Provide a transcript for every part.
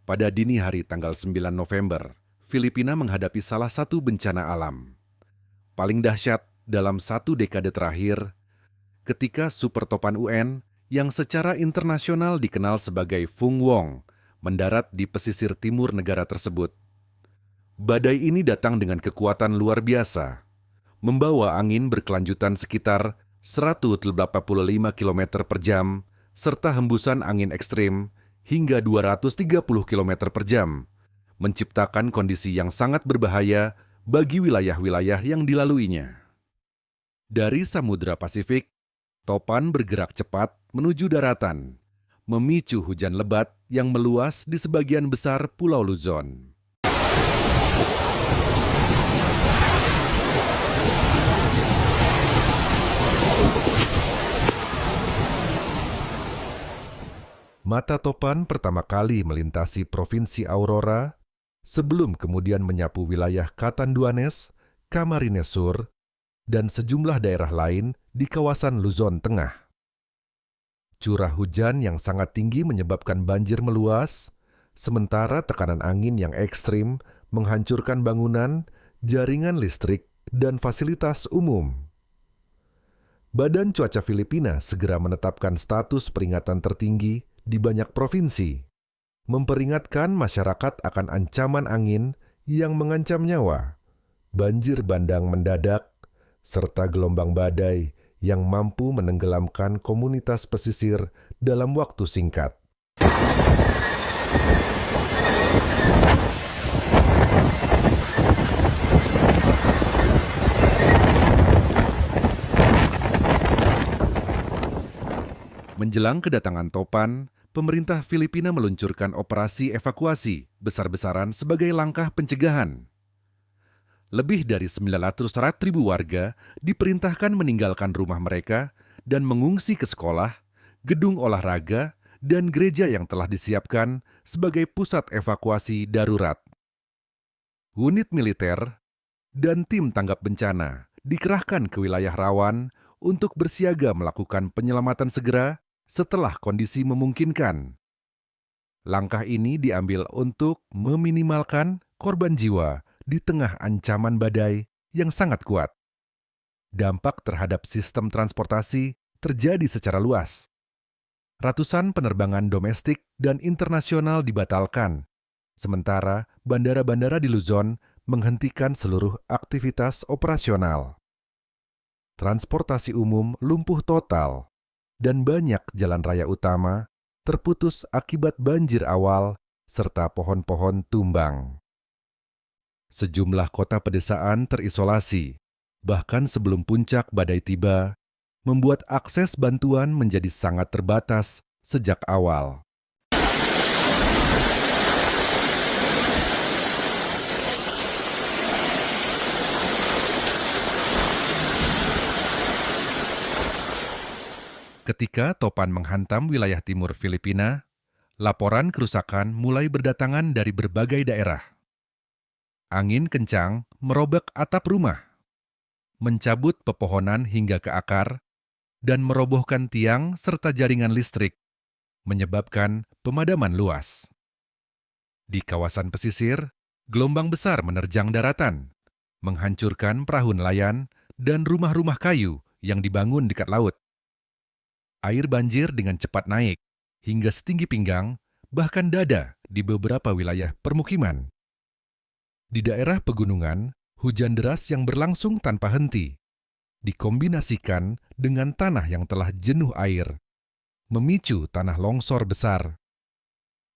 Pada dini hari tanggal 9 November, Filipina menghadapi salah satu bencana alam. Paling dahsyat dalam satu dekade terakhir, ketika super topan UN yang secara internasional dikenal sebagai Fung Wong mendarat di pesisir timur negara tersebut. Badai ini datang dengan kekuatan luar biasa, membawa angin berkelanjutan sekitar 185 km per jam, serta hembusan angin ekstrim hingga 230 km per jam, menciptakan kondisi yang sangat berbahaya bagi wilayah-wilayah yang dilaluinya. Dari Samudra Pasifik, topan bergerak cepat menuju daratan, memicu hujan lebat yang meluas di sebagian besar Pulau Luzon. Mata topan pertama kali melintasi Provinsi Aurora, sebelum kemudian menyapu wilayah Catanduanes, Camarines Sur, dan sejumlah daerah lain di kawasan Luzon Tengah. Curah hujan yang sangat tinggi menyebabkan banjir meluas, sementara tekanan angin yang ekstrim menghancurkan bangunan, jaringan listrik, dan fasilitas umum. Badan Cuaca Filipina segera menetapkan status peringatan tertinggi di banyak provinsi, memperingatkan masyarakat akan ancaman angin yang mengancam nyawa, banjir bandang mendadak, serta gelombang badai yang mampu menenggelamkan komunitas pesisir dalam waktu singkat. Menjelang kedatangan topan, pemerintah Filipina meluncurkan operasi evakuasi besar-besaran sebagai langkah pencegahan. Lebih dari 900.000 warga diperintahkan meninggalkan rumah mereka dan mengungsi ke sekolah, gedung olahraga, dan gereja yang telah disiapkan sebagai pusat evakuasi darurat. Unit militer dan tim tanggap bencana dikerahkan ke wilayah rawan untuk bersiaga melakukan penyelamatan segera setelah kondisi memungkinkan. Langkah ini diambil untuk meminimalkan korban jiwa di tengah ancaman badai yang sangat kuat. Dampak terhadap sistem transportasi terjadi secara luas. Ratusan penerbangan domestik dan internasional dibatalkan, sementara bandara-bandara di Luzon menghentikan seluruh aktivitas operasional. Transportasi umum lumpuh total, dan banyak jalan raya utama terputus akibat banjir awal serta pohon-pohon tumbang. Sejumlah kota pedesaan terisolasi, bahkan sebelum puncak badai tiba, membuat akses bantuan menjadi sangat terbatas sejak awal. Ketika topan menghantam wilayah timur Filipina, laporan kerusakan mulai berdatangan dari berbagai daerah. Angin kencang merobek atap rumah, mencabut pepohonan hingga ke akar, dan merobohkan tiang serta jaringan listrik, menyebabkan pemadaman luas. Di kawasan pesisir, gelombang besar menerjang daratan, menghancurkan perahu nelayan dan rumah-rumah kayu yang dibangun dekat laut. Air banjir dengan cepat naik, hingga setinggi pinggang, bahkan dada di beberapa wilayah permukiman. Di daerah pegunungan, hujan deras yang berlangsung tanpa henti, dikombinasikan dengan tanah yang telah jenuh air, memicu tanah longsor besar.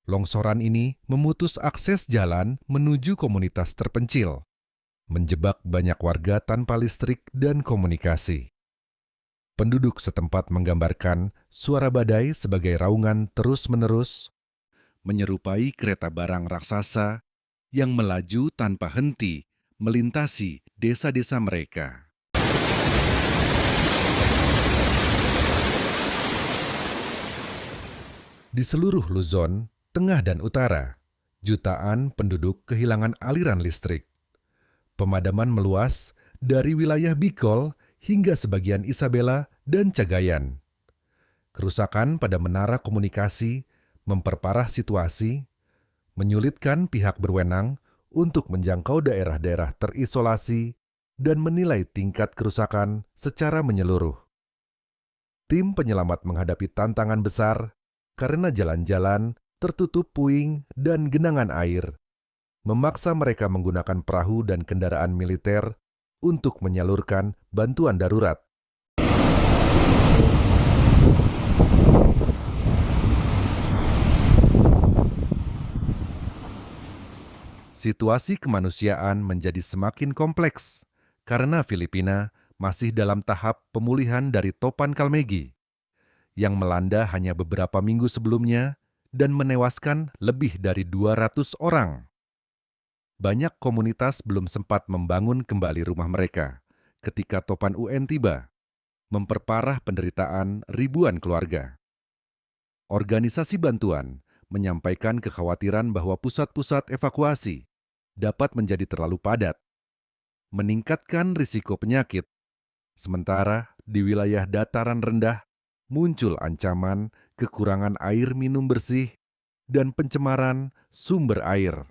Longsoran ini memutus akses jalan menuju komunitas terpencil, menjebak banyak warga tanpa listrik dan komunikasi. Penduduk setempat menggambarkan suara badai sebagai raungan terus-menerus, menyerupai kereta barang raksasa yang melaju tanpa henti melintasi desa-desa mereka. Di seluruh Luzon, tengah dan utara, jutaan penduduk kehilangan aliran listrik. Pemadaman meluas dari wilayah Bicol hingga sebagian Isabela dan Cagayan. Kerusakan pada menara komunikasi memperparah situasi, menyulitkan pihak berwenang untuk menjangkau daerah-daerah terisolasi dan menilai tingkat kerusakan secara menyeluruh. Tim penyelamat menghadapi tantangan besar karena jalan-jalan tertutup puing dan genangan air, memaksa mereka menggunakan perahu dan kendaraan militer untuk menyalurkan bantuan darurat. Situasi kemanusiaan menjadi semakin kompleks karena Filipina masih dalam tahap pemulihan dari topan Kalmegi yang melanda hanya beberapa minggu sebelumnya dan menewaskan lebih dari 200 orang. Banyak komunitas belum sempat membangun kembali rumah mereka ketika topan UN tiba, memperparah penderitaan ribuan keluarga. Organisasi bantuan menyampaikan kekhawatiran bahwa pusat-pusat evakuasi dapat menjadi terlalu padat, meningkatkan risiko penyakit, sementara di wilayah dataran rendah muncul ancaman kekurangan air minum bersih dan pencemaran sumber air.